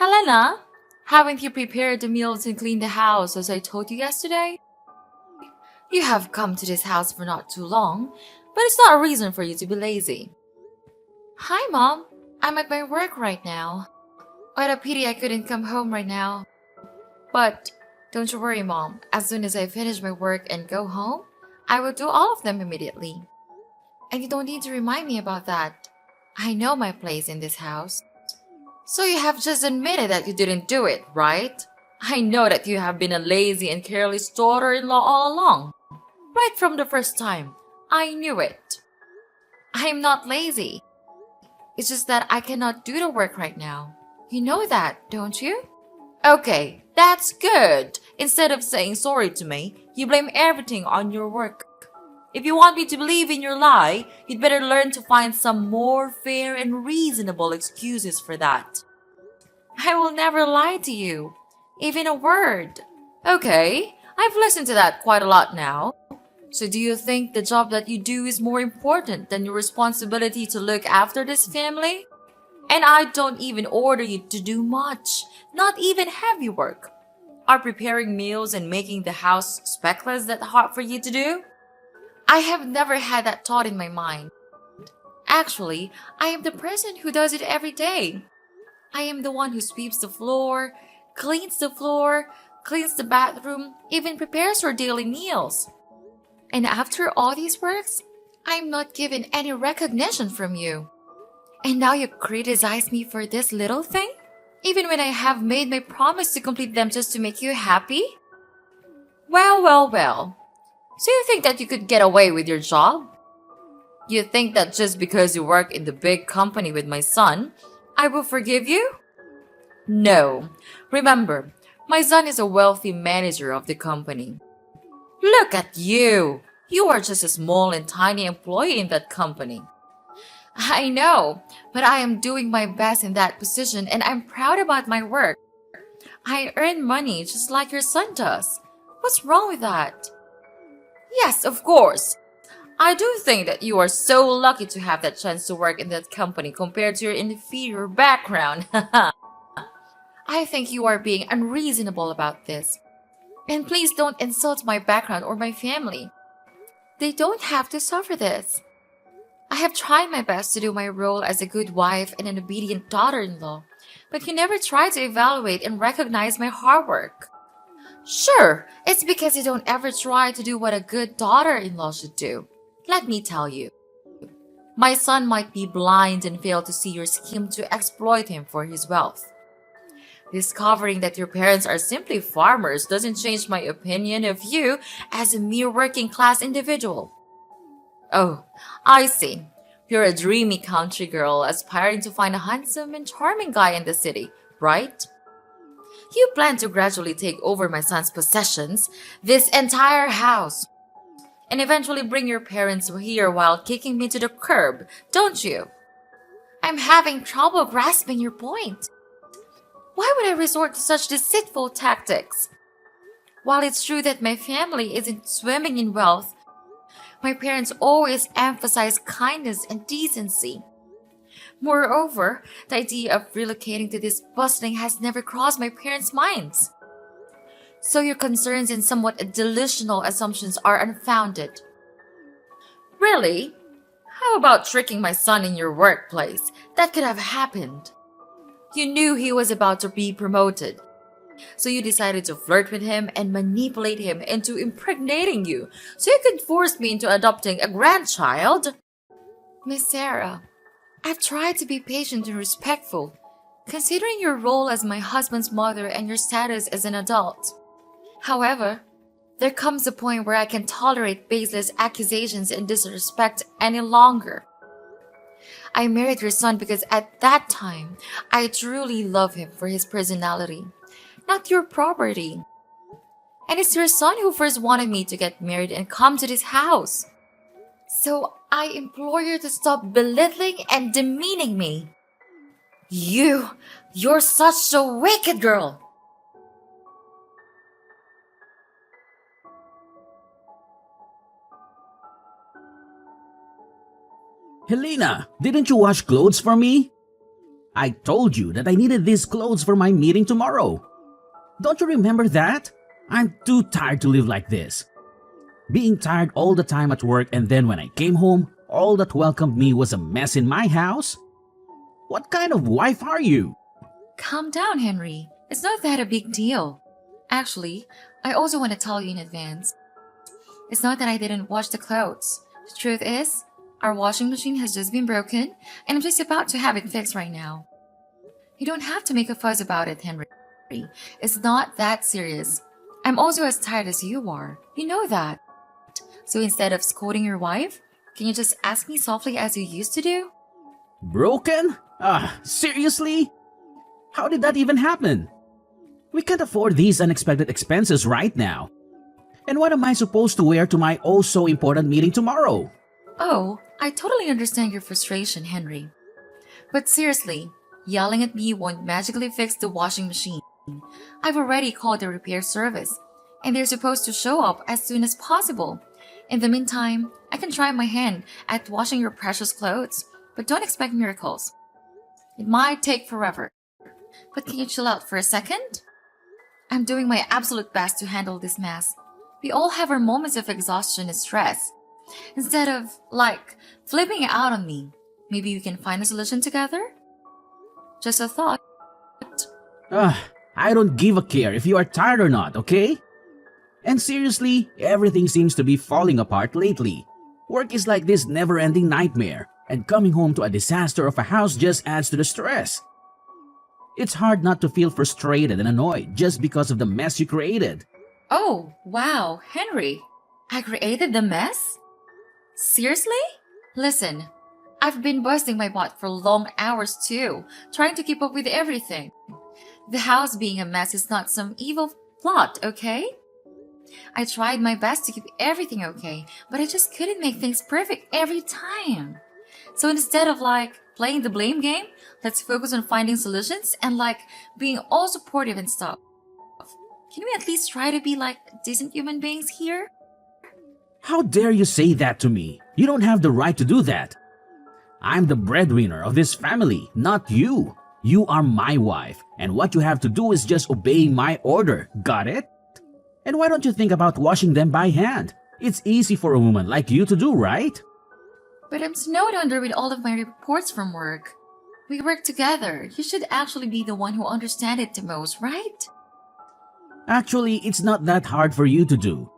Helena, haven't you prepared the meals and cleaned the house as I told you yesterday? You have come to this house for not too long, but it's not a reason for you to be lazy. Hi, Mom. I'm at my work right now. What a pity I couldn't come home right now. But don't you worry, Mom. As soon as I finish my work and go home, I will do all of them immediately. And you don't need to remind me about that. I know my place in this house. So you have just admitted that you didn't do it, right? I know that you have been a lazy and careless daughter-in-law all along. Right from the first time. I knew it. I am not lazy. It's just that I cannot do the work right now. You know that, don't you? Okay, that's good. Instead of saying sorry to me, you blame everything on your work. If you want me to believe in your lie, you'd better learn to find some more fair and reasonable excuses for that. I will never lie to you, even a word. Okay, I've listened to that quite a lot now. So do you think the job that you do is more important than your responsibility to look after this family? And I don't even order you to do much, not even heavy work. Are preparing meals and making the house speckless that hard for you to do? I have never had that thought in my mind. Actually, I am the person who does it every day. I am the one who sweeps the floor, cleans the bathroom, even prepares your daily meals. And after all these works, I am not given any recognition from you. And now you criticize me for this little thing? Even when I have made my promise to complete them just to make you happy? Well. So you think that you could get away with your job? You think that just because you work in the big company with my son, I will forgive you? No. Remember, my son is a wealthy manager of the company. Look at you! You are just a small and tiny employee in that company. I know, but I am doing my best in that position and I'm proud about my work. I earn money just like your son does. What's wrong with that? Yes, of course. I do think that you are so lucky to have that chance to work in that company compared to your inferior background. I think you are being unreasonable about this. And please don't insult my background or my family. They don't have to suffer this. I have tried my best to do my role as a good wife and an obedient daughter-in-law, but you never try to evaluate and recognize my hard work. Sure, it's because you don't ever try to do what a good daughter-in-law should do. Let me tell you. My son might be blind and fail to see your scheme to exploit him for his wealth. Discovering that your parents are simply farmers doesn't change my opinion of you as a mere working-class individual. Oh, I see. You're a dreamy country girl aspiring to find a handsome and charming guy in the city, right? You plan to gradually take over my son's possessions, this entire house, and eventually bring your parents here while kicking me to the curb, don't you? I'm having trouble grasping your point. Why would I resort to such deceitful tactics? While it's true that my family isn't swimming in wealth, my parents always emphasize kindness and decency. Moreover, the idea of relocating to this bustling has never crossed my parents' minds. So your concerns and somewhat delusional assumptions are unfounded. Really? How about tricking my son in your workplace? That could have happened. You knew he was about to be promoted. So you decided to flirt with him and manipulate him into impregnating you so you could force me into adopting a grandchild? Miss Sarah, I've tried to be patient and respectful, considering your role as my husband's mother and your status as an adult. However, there comes a point where I can tolerate baseless accusations and disrespect any longer. I married your son because at that time, I truly love him for his personality, not your property. And it's your son who first wanted me to get married and come to this house. So I implore you to stop belittling and demeaning me. You're such a wicked girl. Helena, didn't you wash clothes for me? I told you that I needed these clothes for my meeting tomorrow. Don't you remember that? I'm too tired to live like this. Being tired all the time at work, and then when I came home, all that welcomed me was a mess in my house? What kind of wife are you? Calm down, Henry. It's not that a big deal. Actually, I also want to tell you in advance. It's not that I didn't wash the clothes. The truth is, our washing machine has just been broken, and I'm just about to have it fixed right now. You don't have to make a fuss about it, Henry. It's not that serious. I'm also as tired as you are. You know that. So instead of scolding your wife, can you just ask me softly as you used to do? Broken? Seriously? How did that even happen? We can't afford these unexpected expenses right now. And what am I supposed to wear to my oh so important meeting tomorrow? Oh, I totally understand your frustration, Henry. But seriously, yelling at me won't magically fix the washing machine. I've already called the repair service, and they're supposed to show up as soon as possible. In the meantime, I can try my hand at washing your precious clothes, but don't expect miracles. It might take forever. But can you chill out for a second? I'm doing my absolute best to handle this mess. We all have our moments of exhaustion and stress. Instead of, flipping out on me, maybe we can find a solution together? Just a thought. I don't give a care if you are tired or not, okay? And seriously, everything seems to be falling apart lately. Work is like this never-ending nightmare, and coming home to a disaster of a house just adds to the stress. It's hard not to feel frustrated and annoyed just because of the mess you created. Oh, wow, Henry. I created the mess? Seriously? Listen, I've been busting my butt for long hours too, trying to keep up with everything. The house being a mess is not some evil plot, okay? I tried my best to keep everything okay, but I just couldn't make things perfect every time. So instead of playing the blame game, let's focus on finding solutions and being all supportive and stuff. Can we at least try to be decent human beings here? How dare you say that to me? You don't have the right to do that. I'm the breadwinner of this family, not you. You are my wife, and what you have to do is just obey my order. Got it? And why don't you think about washing them by hand? It's easy for a woman like you to do, right? But I'm snowed under with all of my reports from work. We work together. You should actually be the one who understands it the most, right? Actually, it's not that hard for you to do.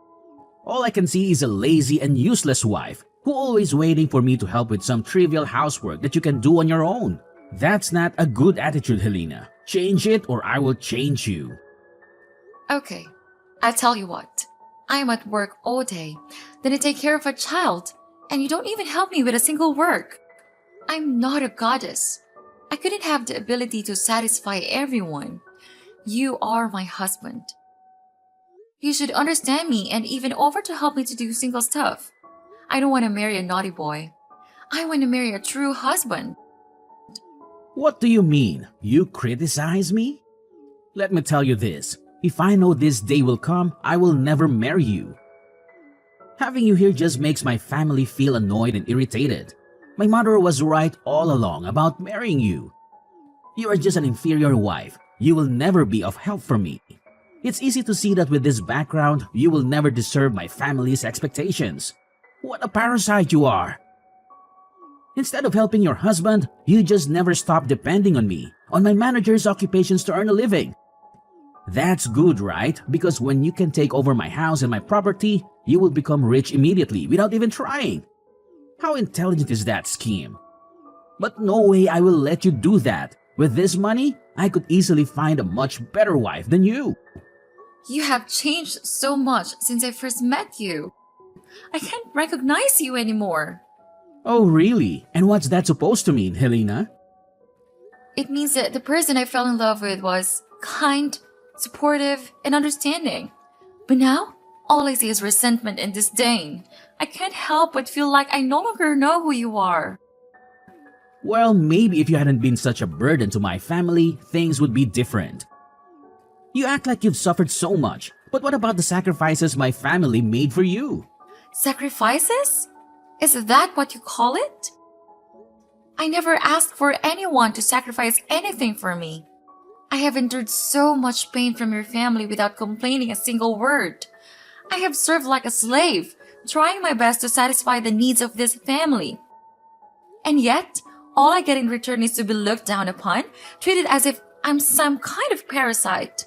All I can see is a lazy and useless wife who always waiting for me to help with some trivial housework that you can do on your own. That's not a good attitude, Helena. Change it or I will change you. Okay, I'll tell you what. I'm at work all day, then I take care of a child, and you don't even help me with a single work. I'm not a goddess. I couldn't have the ability to satisfy everyone. You are my husband. You should understand me and even offer to help me to do single stuff. I don't want to marry a naughty boy. I want to marry a true husband. What do you mean? You criticize me? Let me tell you this. If I know this day will come, I will never marry you. Having you here just makes my family feel annoyed and irritated. My mother was right all along about marrying you. You are just an inferior wife. You will never be of help for me. It's easy to see that with this background, you will never deserve my family's expectations. What a parasite you are! Instead of helping your husband, you just never stop depending on me, on my manager's occupations to earn a living. That's good, right? Because when you can take over my house and my property, you will become rich immediately without even trying. How intelligent is that scheme? But no way I will let you do that. With this money, I could easily find a much better wife than you. You have changed so much since I first met you. I can't recognize you anymore. Oh, really? And what's that supposed to mean, Helena? It means that the person I fell in love with was kind, supportive, and understanding. But now, all I see is resentment and disdain. I can't help but feel like I no longer know who you are. Well, maybe if you hadn't been such a burden to my family, things would be different. You act like you've suffered so much, but what about the sacrifices my family made for you? Sacrifices? Is that what you call it? I never asked for anyone to sacrifice anything for me. I have endured so much pain from your family without complaining a single word. I have served like a slave, trying my best to satisfy the needs of this family. And yet, all I get in return is to be looked down upon, treated as if I'm some kind of parasite.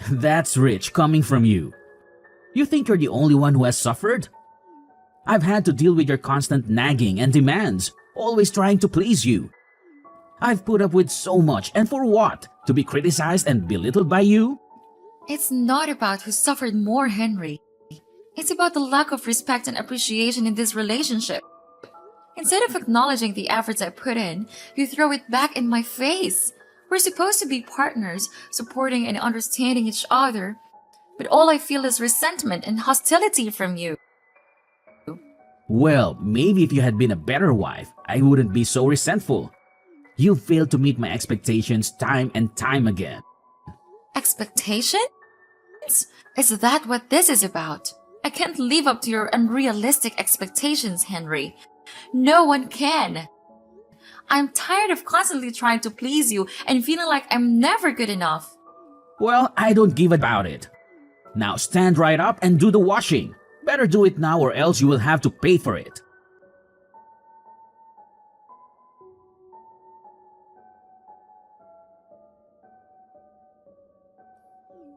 That's rich coming from you. You think you're the only one who has suffered? I've had to deal with your constant nagging and demands, always trying to please you. I've put up with so much, and for what? To be criticized and belittled by you? It's not about who suffered more, Henry. It's about the lack of respect and appreciation in this relationship. Instead of acknowledging the efforts I put in, you throw it back in my face. We're supposed to be partners, supporting and understanding each other, but all I feel is resentment and hostility from you. Well, maybe if you had been a better wife, I wouldn't be so resentful. You failed to meet my expectations time and time again. Expectations? Is that what this is about? I can't live up to your unrealistic expectations, Henry. No one can. I'm tired of constantly trying to please you and feeling like I'm never good enough. Well, I don't give about it. Now stand right up and do the washing. Better do it now or else you will have to pay for it.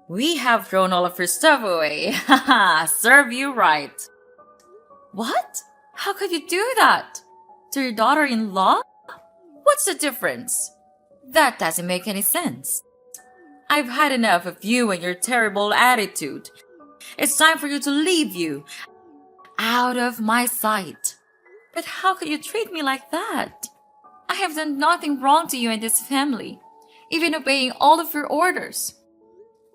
We have thrown all of your stuff away. Haha, serve you right. What? How could you do that? To your daughter-in-law? What's the difference? That doesn't make any sense. I've had enough of you and your terrible attitude. It's time for you to leave you. Out of my sight. But how could you treat me like that? I have done nothing wrong to you and this family, even obeying all of your orders.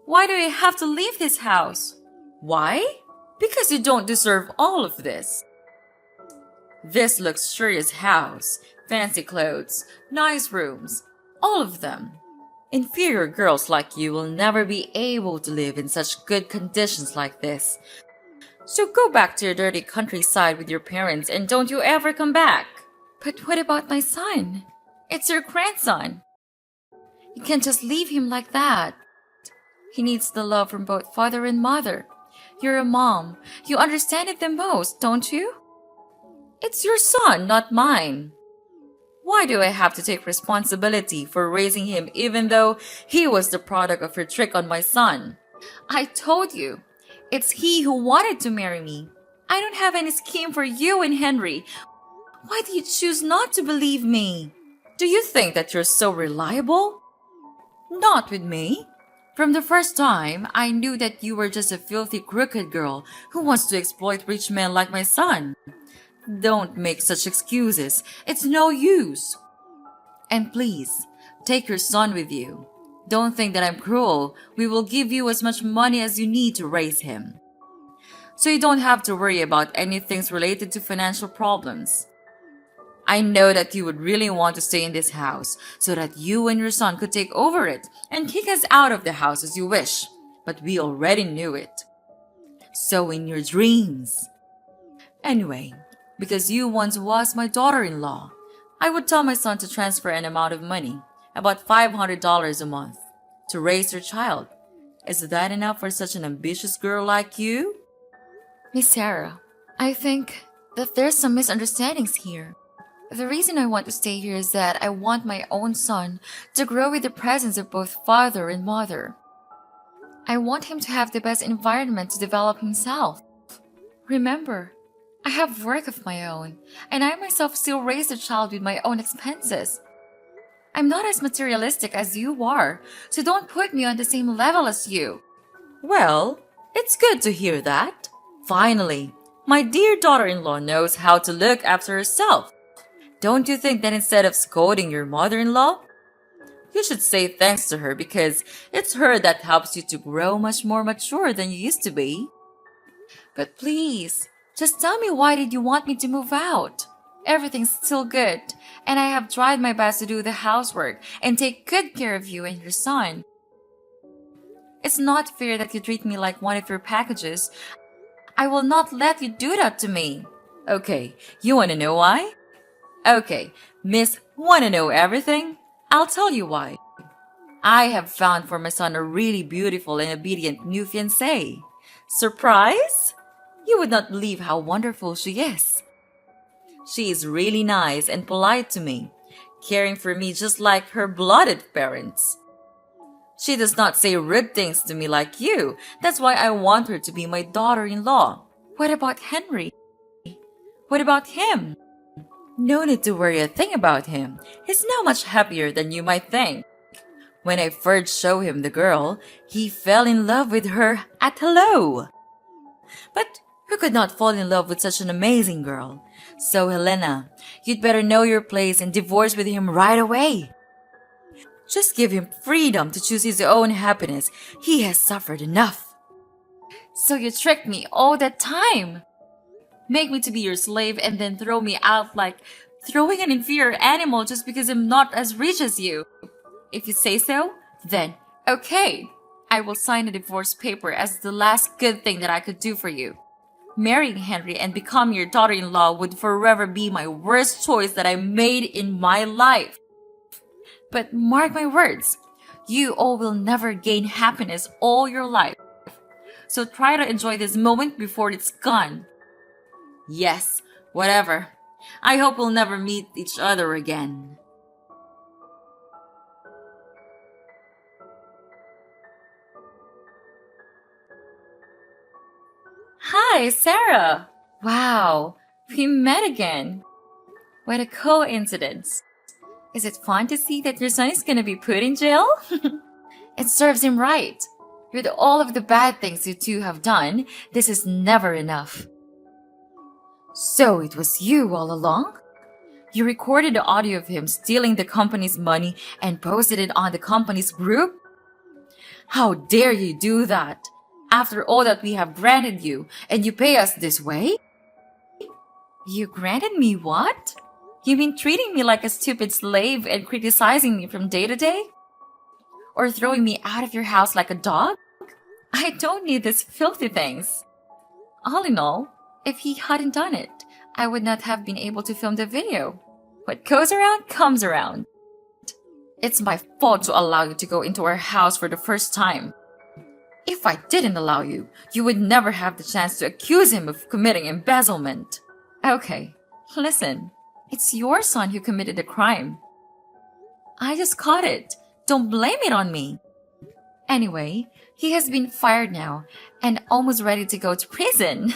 Why do I have to leave this house? Why? Because you don't deserve all of this. This luxurious house, fancy clothes, nice rooms, all of them. Inferior girls like you will never be able to live in such good conditions like this. So go back to your dirty countryside with your parents and don't you ever come back. But what about my son? It's your grandson. You can't just leave him like that. He needs the love from both father and mother. You're a mom. You understand it the most, don't you? It's your son, not mine. Why do I have to take responsibility for raising him even though he was the product of your trick on my son? I told you, it's he who wanted to marry me. I don't have any scheme for you and Henry. Why do you choose not to believe me? Do you think that you're so reliable? Not with me. From the first time, I knew that you were just a filthy, crooked girl who wants to exploit rich men like my son. Don't make such excuses. It's no use. And please, take your son with you. Don't think that I'm cruel. We will give you as much money as you need to raise him. So you don't have to worry about anything related to financial problems. I know that you would really want to stay in this house so that you and your son could take over it and kick us out of the house as you wish. But we already knew it. So in your dreams. Anyway, because you once was my daughter-in-law, I would tell my son to transfer an amount of money, about $500 a month, to raise your child. Is that enough for such an ambitious girl like you? Miss Sarah, I think that there's some misunderstandings here. The reason I want to stay here is that I want my own son to grow with the presence of both father and mother. I want him to have the best environment to develop himself. Remember, I have work of my own, and I myself still raise the child with my own expenses. I'm not as materialistic as you are, so don't put me on the same level as you. Well, it's good to hear that. Finally, my dear daughter-in-law knows how to look after herself. Don't you think that instead of scolding your mother-in-law, you should say thanks to her because it's her that helps you to grow much more mature than you used to be? But please, just tell me, why did you want me to move out? Everything's still good, and I have tried my best to do the housework and take good care of you and your son. It's not fair that you treat me like one of your packages. I will not let you do that to me. Okay, you want to know why? Okay, Miss Wanna Know Everything? I'll tell you why. I have found for my son a really beautiful and obedient new fiancée. Surprise? You would not believe how wonderful she is. She is really nice and polite to me, caring for me just like her blooded parents. She does not say rude things to me like you. That's why I want her to be my daughter-in-law. What about Henry? What about him? No need to worry a thing about him. He's now much happier than you might think. When I first showed him the girl, he fell in love with her at hello. But who could not fall in love with such an amazing girl? So Helena, you'd better know your place and divorce with him right away. Just give him freedom to choose his own happiness. He has suffered enough. So you tricked me all that time. Make me to be your slave and then throw me out like throwing an inferior animal just because I'm not as rich as you. If you say so, then okay. I will sign a divorce paper as the last good thing that I could do for you. Marrying Henry and becoming your daughter-in-law would forever be my worst choice that I made in my life. But mark my words, you all will never gain happiness all your life. So try to enjoy this moment before it's gone. Yes, whatever. I hope we'll never meet each other again. Hi, Sarah. Wow, we met again. What a coincidence. Is it fun to see that your son is gonna be put in jail? It serves him right. With all of the bad things you two have done, this is never enough. So it was you all along? You recorded the audio of him stealing the company's money and posted it on the company's group? How dare you do that? After all that we have granted you, and you pay us this way? You granted me what? You mean treating me like a stupid slave and criticizing me from day to day? Or throwing me out of your house like a dog? I don't need these filthy things. All in all, if he hadn't done it, I would not have been able to film the video. What goes around comes around. It's my fault to allow you to go into our house for the first time. If I didn't allow you, you would never have the chance to accuse him of committing embezzlement. Okay, listen. It's your son who committed the crime. I just caught it. Don't blame it on me. Anyway, he has been fired now and almost ready to go to prison.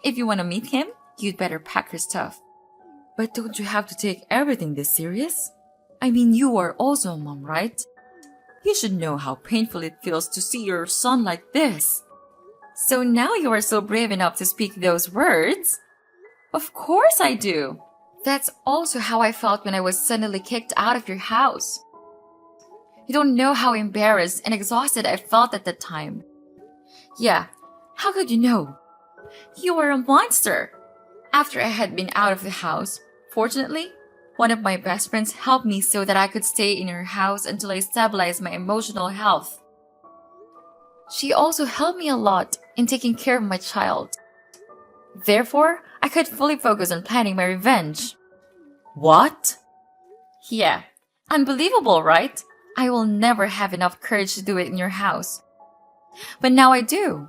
If you want to meet him, you'd better pack your stuff. But don't you have to take everything this serious? I mean, you are also a mom, right? You should know how painful it feels to see your son like this. So now you are so brave enough to speak those words? Of course I do. That's also how I felt when I was suddenly kicked out of your house. You don't know how embarrassed and exhausted I felt at that time. Yeah, how could you know? You were a monster. After I had been out of the house, fortunately, one of my best friends helped me so that I could stay in her house until I stabilized my emotional health. She also helped me a lot in taking care of my child. Therefore, I could fully focus on planning my revenge. What? Yeah, unbelievable, right? I will never have enough courage to do it in your house. But now I do.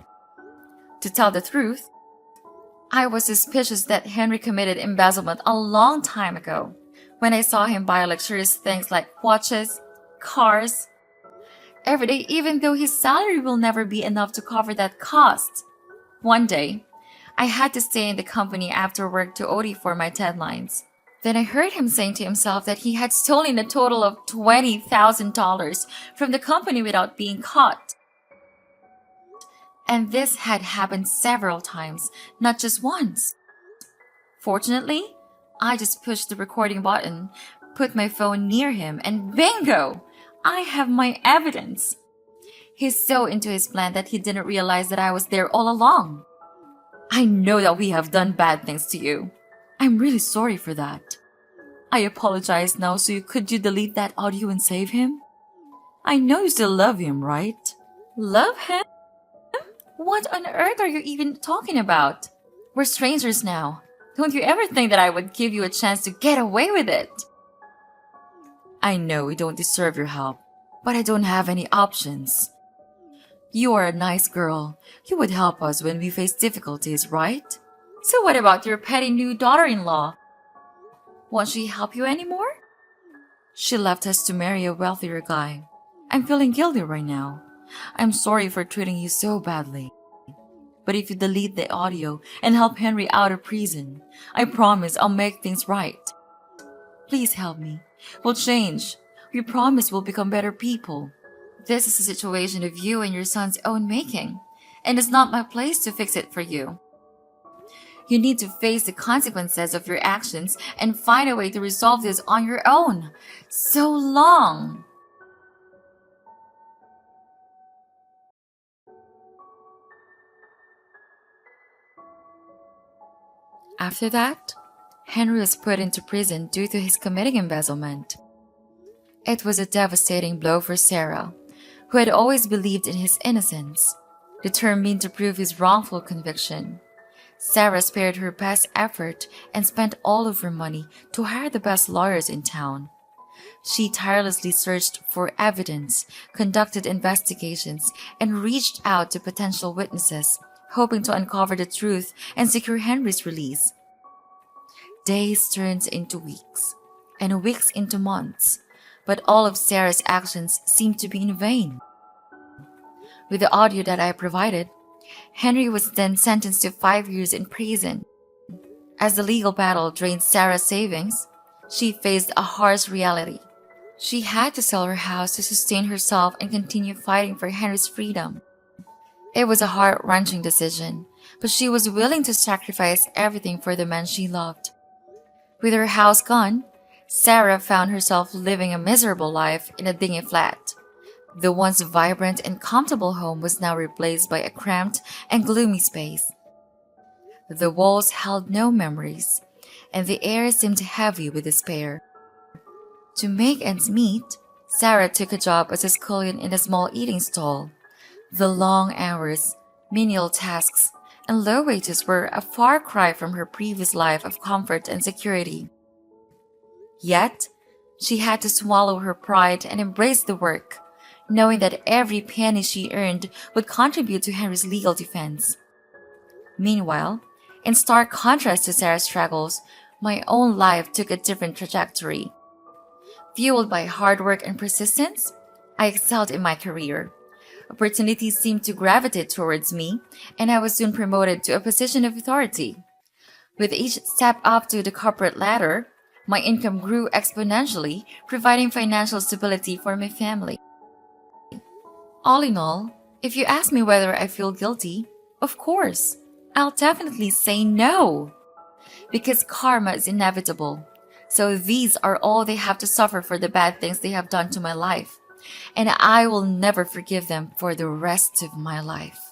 To tell the truth, I was suspicious that Henry committed embezzlement a long time ago, when I saw him buy luxurious things like watches, cars, every day, even though his salary will never be enough to cover that cost. One day, I had to stay in the company after work to OT for my deadlines. Then I heard him saying to himself that he had stolen a total of $20,000 from the company without being caught. And this had happened several times, not just once. Fortunately, I just pushed the recording button, put my phone near him, and bingo! I have my evidence. He's so into his plan that he didn't realize that I was there all along. I know that we have done bad things to you. I'm really sorry for that. I apologize now, so could you delete that audio and save him? I know you still love him, right? Love him? What on earth are you even talking about? We're strangers now. Don't you ever think that I would give you a chance to get away with it? I know we don't deserve your help, but I don't have any options. You are a nice girl. You would help us when we face difficulties, right? So what about your petty new daughter-in-law? Won't she help you anymore? She left us to marry a wealthier guy. I'm feeling guilty right now. I'm sorry for treating you so badly. But if you delete the audio and help Henry out of prison, I promise I'll make things right. Please help me. We'll change. We promise we'll become better people. This is a situation of you and your son's own making, and it's not my place to fix it for you. You need to face the consequences of your actions and find a way to resolve this on your own. So long! After that, Henry was put into prison due to his committing embezzlement. It was a devastating blow for Sarah, who had always believed in his innocence, determined to prove his wrongful conviction. Sarah spared her best effort and spent all of her money to hire the best lawyers in town. She tirelessly searched for evidence, conducted investigations, and reached out to potential witnesses, hoping to uncover the truth and secure Henry's release. Days turned into weeks, and weeks into months, but all of Sarah's actions seemed to be in vain. With the audio that I provided, Henry was then sentenced to 5 years in prison. As the legal battle drained Sarah's savings, she faced a harsh reality. She had to sell her house to sustain herself and continue fighting for Henry's freedom. It was a heart-wrenching decision, but she was willing to sacrifice everything for the man she loved. With her house gone, Sarah found herself living a miserable life in a dingy flat. The once vibrant and comfortable home was now replaced by a cramped and gloomy space. The walls held no memories, and the air seemed heavy with despair. To make ends meet, Sarah took a job as a scullion in a small eating stall. The long hours, menial tasks, and low wages were a far cry from her previous life of comfort and security. Yet, she had to swallow her pride and embrace the work, knowing that every penny she earned would contribute to Henry's legal defense. Meanwhile, in stark contrast to Sarah's struggles, my own life took a different trajectory. Fueled by hard work and persistence, I excelled in my career. Opportunities seemed to gravitate towards me, and I was soon promoted to a position of authority. With each step up to the corporate ladder, my income grew exponentially, providing financial stability for my family. All in all, if you ask me whether I feel guilty, of course, I'll definitely say no. Because karma is inevitable. So these are all they have to suffer for the bad things they have done to my life. And I will never forgive them for the rest of my life.